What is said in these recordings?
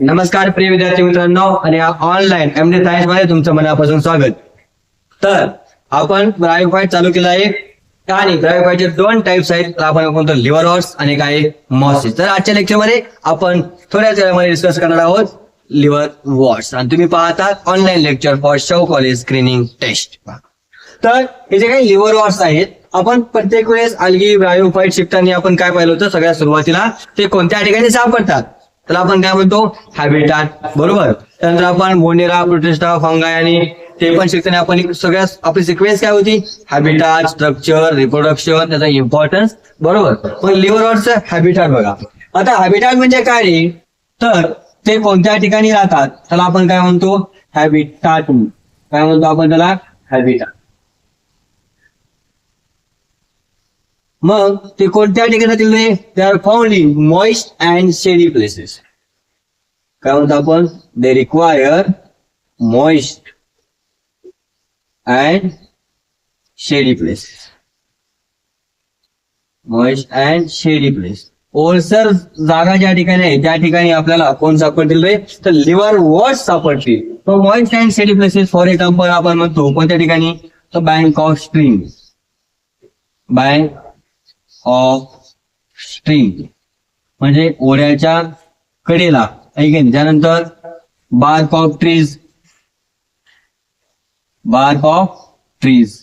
नमस्कार प्रिय विद्यार्थी मित्रांनो आणि ऑनलाईन एमडी सायन्स मध्ये तुमचं मनापासून स्वागत. तर आपण ब्रायोफाईट चालू केला आहे आणि ब्रायोफाईटचे दोन टाइप्स आहेत. तर आपण म्हणतो लिव्हर वॉर्स आणि काय मॉसिस. तर आजच्या लेक्चर मध्ये आपण थोड्याच वेळामध्ये डिस्कस करणार आहोत लिव्हर वॉर्स आणि तुम्ही पाहतात online lecture for Shahu college screening test. तर हे जे काही लिव्हर वॉर्स आहेत आपण प्रत्येक वेळेस अल्गी ब्रायोफाईट शिकताना आपण काय पाहिलं होतं सगळ्यात सुरुवातीला ते कोणत्या ठिकाणी सापडतात. तर आपण काय म्हणतो हॅबिटाट, बरोबर. त्यानंतर आपण मोनेरा, प्रोटिस्टा, फंगाय आणि ते पण शिकताना आपण सगळ्यात आपली सिक्वेन्स काय होती हॅबिटाट, स्ट्रक्चर, रिप्रोडक्शन, त्याचा इम्पॉर्टन्स, बरोबर. पण लिव्हर वॉर्सचं हॅबिटाट बघा. आता हॅबिटाट म्हणजे काय रे, तर ते कोणत्या ठिकाणी राहतात त्याला आपण काय म्हणतो हॅबिटाट. काय म्हणतो आपण त्याला हॅबिटाट. मग ते कोणत्या ठिकाणी राहतील रे, they are found in moist and shady places. काय म्हणतो आपण they require moist and shady places. Moist and shady place, ओलसर जागा ज्या ठिकाणी आहे त्या ठिकाणी आपल्याला कोण सापडतील रे, तर लिव्हर वॉर्स सापडतील. तो moist and shady places for example आपण म्हणतो कोणत्या ठिकाणी, तर bank of stream. Bank of stream म्हणजे ओढ्याच्या कडेला ऐकेन. त्यानंतर bark of trees, bark of trees.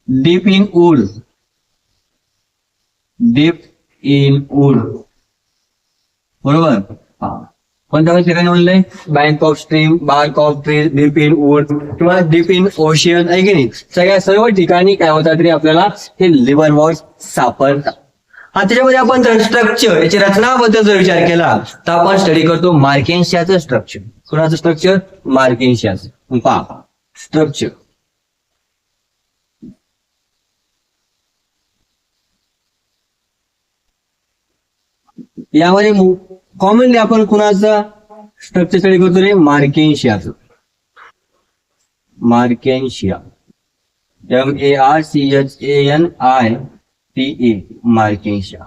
Deep in wood, deep in wood, बरोबर. कोणत्या ठिकाणी म्हणलंय bank of stream, bark of trees, deep in wood किंवा डीप इन ओशियन आहे की नाही. सगळ्या सर्व ठिकाणी काय होतात तरी आपल्याला हे लिव्हर वॉर्स सापडतात. हा त्याच्यामध्ये आपण जर स्ट्रक्चर याची रचनाबद्दल जर विचार केला तर आपण स्टडी करतो मार्केन्शियाचं स्ट्रक्चर. कोणाचं स्ट्रक्चर, मार्केन्शियाचं. पहा स्ट्रक्चर. यामध्ये कॉमनली आपण कुणाचं स्ट्रक्चर स्टडी करतो रे, मार्केन्शियाचं. मार्केन्शिया, MARCHANITA, मार्केन्शिया.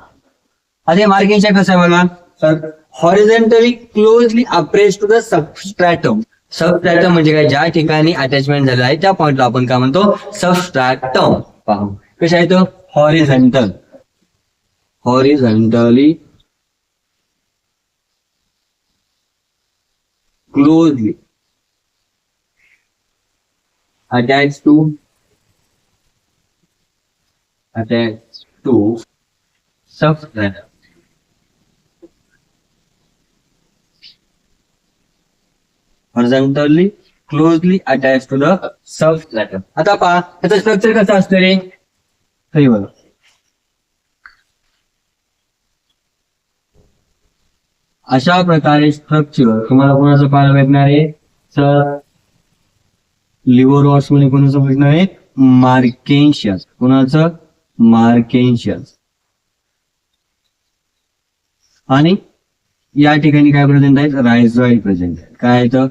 आता मार्केन्शिया कसं आहे बघा, तर horizontally closely appressed to the सबस्ट्रॅटम. सबस्ट्रॅटम म्हणजे काय, ज्या ठिकाणी अटॅचमेंट झालं आहे त्या पॉइंटला आपण काय म्हणतो सबस्ट्रॅटम. पहा कशा आहे तो horizontal, horizontally closely attached to substratum. Horizontally closely attached to the substratum. आता पहा याचं स्ट्रक्चर कसं असतं रे, हे बघा. अशा प्रकारे स्ट्रक्चर तुम्हाला कोणाचं पाहायला भेटणार आहे, तर लिव्हर वॉर्स मध्ये कोणाचं भेटणार आहे, मार्केन्शियास. कोणाचं, मार्केन्शियास. आणि या ठिकाणी काय प्रेझेंट आहेत, रायझॉइड प्रेझेंट आहे. काय आहे तर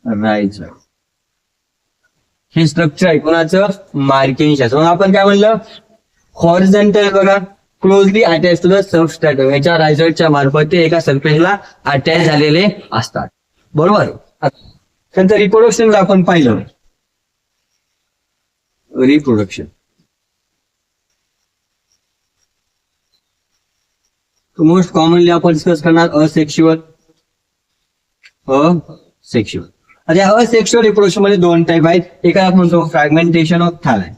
रायझॉइड. हे स्ट्रक्चर आहे कोणाचं, मार्केन्शियास. मग आपण काय म्हणलं हॉरिझॉन्टल बघा, क्लोजली अटॅच टू द सबस्ट्रॅटम. याच्या रायझॉइडच्या मार्फत ते एका सरफेसला अटॅच झालेले असतात, बरोबर. त्यांचं रिप्रोडक्शन आपण पाहिलं, रिप्रोडक्शन. मोस्ट कॉमनली आपण डिस्कस करणार असेक्शुअल, असेक्शुअल. आता या असेक्शुअल रिप्रोडक्शन मध्ये दोन टाईप आहेत. एक आपण म्हणतो फ्रॅगमेंटेशन ऑफ थॅलाय,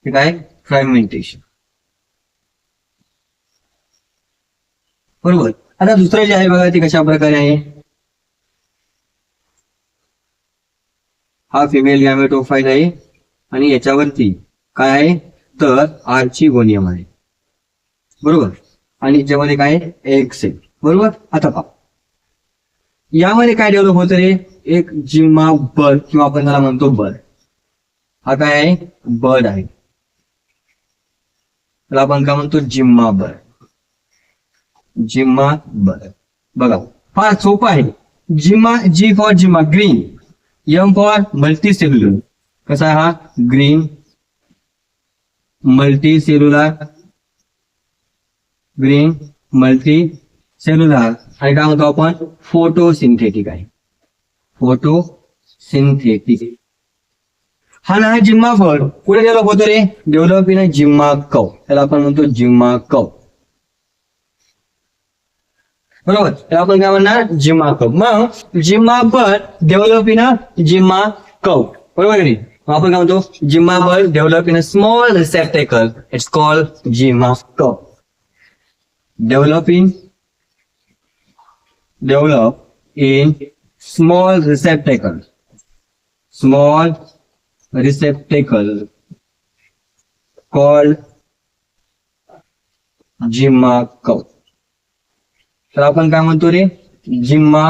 ठीक आहे, फ्रॅगमेंटेशन, बरोबर. आता दुसरं जे आहे बघा ते कशा प्रकारे आहे, हा फिमेल गॅमेटोफाइट आहे आणि याच्यावरती काय आहे तर आर्चिगोनियम आहे, बरोबर. आणि याच्यामध्ये काय आहे एग्स आहे, बरोबर. आता पहा यामध्ये काय डेव्हलप होतं रे, एक जिम्मा बर्ड किंवा आपण त्याला म्हणतो बर्ड. हा काय आहे, बर्ड आहे, त्याला आपण काय म्हणतो जिम्मा बर्ड. जिम्मा बर्ड बघा फार सोपं आहे. जिम्मा, जी फॉर जिम्मा green, M for multicellular. कसा आहे हा, green multicellular, green multicellular आणि काय म्हणतो आपण फोटोसिंथेटिक आहे. फोटोसिंथेटिक हा ना जिम्मा फळ कुठे डेव्हलप होतो रे? डेव्हलप इन जिम्मा कव, त्याला आपण म्हणतो जिम्मा कव. बरोबर, त्याला आपण काय म्हणणार? जिम्मा कव. मग जिम्मा बर्ड डेव्हलप इन जिम्मा कव, बरोबर की मग आपण काय म्हणतो? जिम्मा bird develop in a small receptacle, it's called जिम्मा कव. Develop in small receptacle called जिम्मा कप. तर आपण काय म्हणतो रे? जिम्मा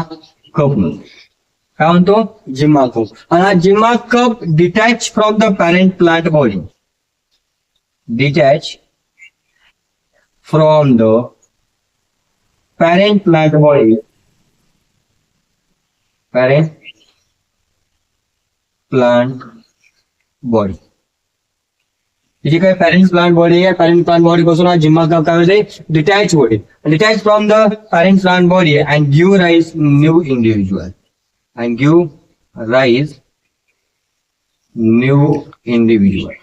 कप म्हणतो. काय म्हणतो? जिम्मा कप. आणि हा जिम्मा cup detach from the parent plant body. Detach from the parent plant body, parent plant body. जी काय पॅरेंट प्लांट बॉडी आहे, पॅरेंट प्लांट बॉडी पासून हा जिम्मा कप काय होते? Detach body. Detach from the parent plant body and give rise new individual. And give rise new individual.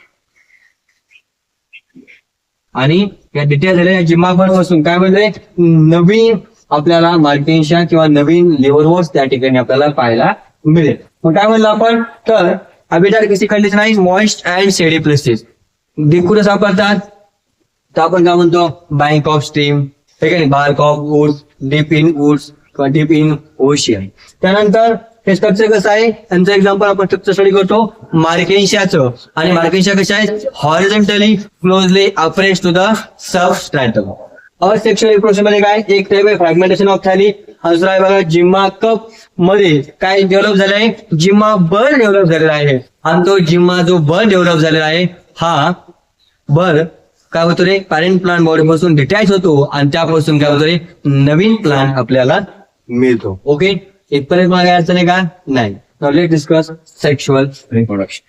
आणि या detail झालेल्या जिम्मा बर्ड पासून काय म्हणजे नवीन आपल्याला मार्केन्शिया किंवा नवीन लिव्हरवॉर्स त्या ठिकाणी आपल्याला पाहायला मिळेल. मग काय म्हणलं आपण? तर हॅबिटॅट कशी कंडिशन आहे? Moist and shady places. कुठे सापडतात? तर आपण काय म्हणतो? बँक ऑफ स्ट्रीम, ठीक आहे, bark of woods, deep in woods किंवा डीप इन ओशियन. त्यानंतर हे स्ट्रक्चर कसं आहे? त्यांचं एक्झाम्पल आपण स्ट्रक्चर स्टडी करतो मार्केन्शियाचं. आणि मार्केन्शिया कशा आहेत? Horizontally closely appressed to the substratum. Asexual reproduction मध्ये काय? एक टाइप आहे फ्रॅगमेंटेशन ऑफ थॅली. दुसरा आहे बघा जिम्मा कप मध्ये काय डेव्हलप झालं आहे? जिम्मा बर्ड डेव्हलप झालेला आहे. आणि तो जिम्मा जो बर्ड डेव्हलप झालेला आहे हा बर्ड काय होतो रे? पॅरेंट प्लांट बॉडी पासून डिटॅच होतो आणि त्यापासून काय होतो रे? नवीन प्लांट आपल्याला मिळतो. ओके, इथपर्यंत मला काय अडचण आहे का? नाही. Now let's discuss sexual reproduction.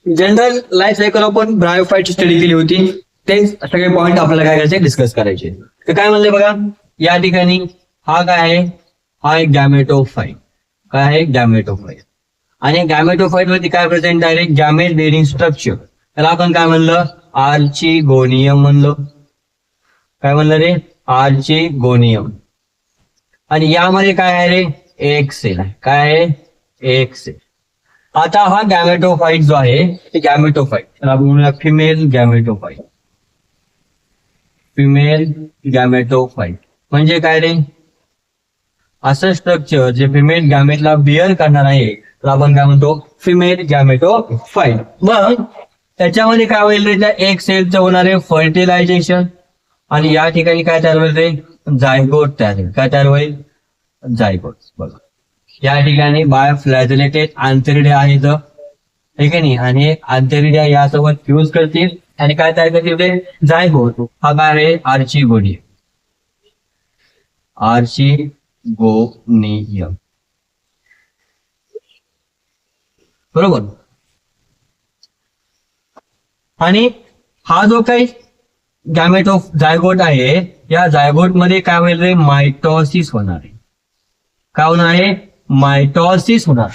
General life cycle आपण ब्रायोफाईटची स्टडी केली होती. ते सगळे पॉईंट आपल्याला काय करायचे? डिस्कस करायचे. तर काय म्हणले बघा या ठिकाणी हा काय आहे? हा एक गॅमेटोफाईट. काय आहे? गॅमेटोफाईट. आणि गॅमेटोफाईट वरती काय प्रेझेंट आहे? Gamete bearing structure. त्याला आपण काय म्हणलं? आर्चिगोनियम म्हणलं. काय म्हणलं रे? आर्चिगोनियम. आणि यामध्ये काय आहे रे? एक सेल आहे. काय आहे? एक सेल. आता हा गॅमेटोफाईट जो आहे ते गॅमेटोफाईट त्याला आपण म्हणूया फिमेल गॅमेटोफाईट. फिमेल गॅमेटोफाईट म्हणजे काय रे? असं स्ट्रक्चर जे फिमेल गॅमेटला बिअर करणार आहे तर आपण काय म्हणतो? फिमेल गॅमेटोफाईट. मग त्याच्यामध्ये काय होईल रे? त्या एक सेलचं होणार आहे फर्टिलायझेशन. आणि या ठिकाणी काय तयार होईल रे? जायगोट तयार होईल. काय तयार होईल? जायगोट. बघा या ठिकाणी बायोफ्लॅजिलेटेड आंतरिडिया आहेत, ठीक आहे नाही, आणि आंतरिडिया यासोबत फ्यूज करतील आणि काय तयार करतील रे? जायगोट. हा काय आहे? आर्चिगोनियम. आर्चिगोनियम. बरोबर. आणि हा जो काही जायगोट आहे या जायगोट मध्ये काय होईल रे? मायटॉसिस होणार आहे. काय होणार आहे? मायटॉसिस होणार.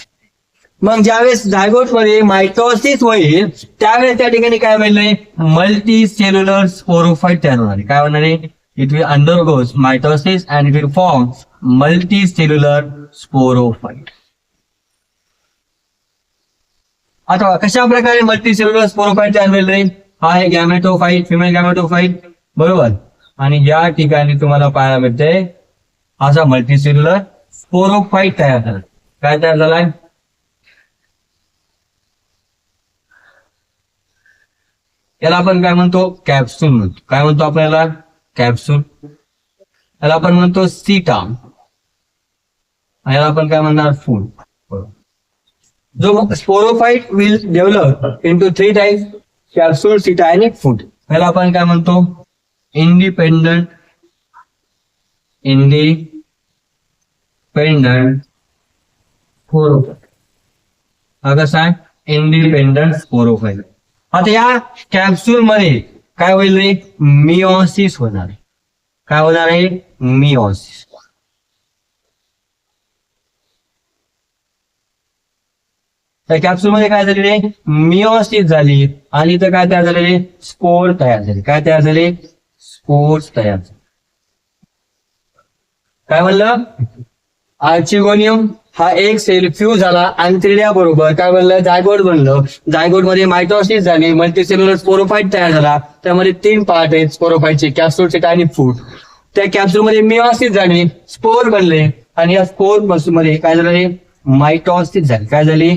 मग ज्यावेळेस जायगोट मध्ये मायटॉसिस होईल त्यावेळेस त्या ठिकाणी काय होईल रे? मल्टी सेल्युलर स्पोरोफाइट तयार होणार आहे. काय होणार आहे? It will undergoes mitosis and it will form multi cellular sporophyte. आता कशा प्रकारे मल्टी सेल्युलर स्पोरोफाइट तयार होईल रे? हा आहे गॅमेटोफाइट, फिमेल गॅमेटोफाइट. बरोबर. आणि या ठिकाणी तुम्हाला पाहायला मिळते असा मल्टी सेल्युलर स्पोरोफाइट तयार झाला. काय तयार झालाय? याला आपण काय म्हणतो? कॅप्सूल म्हणतो. काय म्हणतो आपल्याला? कॅप्सूल. याला आपण म्हणतो सीटा. याला आपण काय म्हणणार? फूड. जो sporophyte will develop into 3 types, capsule, सीटा आणि फूड. याला आपण काय म्हणतो? Independent sporophyte. हा कसा आहे? Independent sporophyte. आता या कॅप्सूल मध्ये काय होईल रे, मिओसिस होणार आहे. काय होणार आहे, मिओसिस. त्या कॅप्सूल मध्ये काय झाले रे, मिओसिस झाली आणि इथं काय तयार झाले रे, स्पोर तयार झाले. काय तयार झाले, स्पोर्स तयार झाले. काय म्हणलं, आर्चिगोनियम हा एक सेल फ्यूज झाला अँथेरिडिया बरोबर. काय म्हणलं, जायगोट बनलं. जायगोट मध्ये मायटोसिस झाली, मल्टीसेल्युलर स्पोरोफाइट तयार झाला. त्यामध्ये 3 पार्ट आहेत स्पोरोफाइटचे, कॅप्सूलचे आणि फूड. त्या कॅप्सूल मध्ये मिओसिस झाली, स्पोर बनले आणि या स्पोर मध्ये काय झालं रे, मायटोसिस झाली. काय झाली,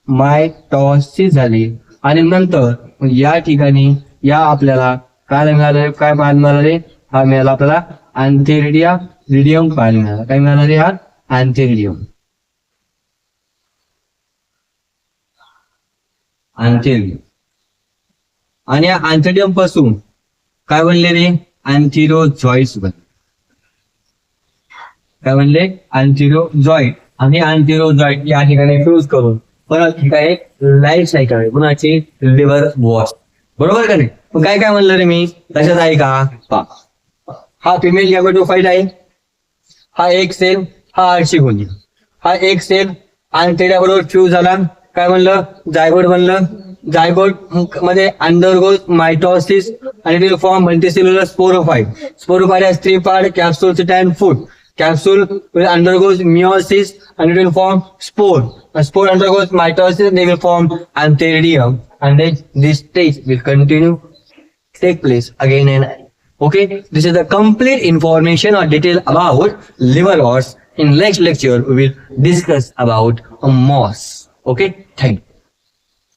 मायटोसिस झाली. आणि नंतर या ठिकाणी या आपल्याला काय मिळालं, काय पाहायला मिळालं रे, हा मिळाला आपल्याला अँथेरिडिया रिडियम पाहायला मिळाला. काय मिळालं रे, हा अँथेरिडियम. अँथेरिडियम आणि या अँथेरिडियम पासून काय बनले रे, अँथिरोझॉइड्स बनले. काय बनले, अँथिरोझॉइड. आणि अँथिरोझॉइड या ठिकाणी फ्यूज करून परत काय एक लाईफ सायकल आहे कुणाची, लिव्हर वॉश. बरोबर का नाही. मग काय काय म्हणलं रे मी, लक्षात आहे का, पहा. हा फिमेल गॅमेटोफाइट आहे, हा एक सेल, हा आर्चिगोनियम. हा एक सेल अँथेरिडिया बरोबर फ्यूज झाला. काय म्हणलं, जायगोट बनलं. जायगोट मध्ये अंडरगोज मायटोसिस आणि it will form multicellular sporophyte. Sporophyte has 3 parts, capsule, cyst and food. Capsule will undergoes meiosis and it will form spore. A spore undergoes mitosis and they will form antheridium. And then this stage will continue, take place again and again. Okay, this is the complete information or detail about liverworts. In next lecture, we will discuss about moss. Okay, thank you.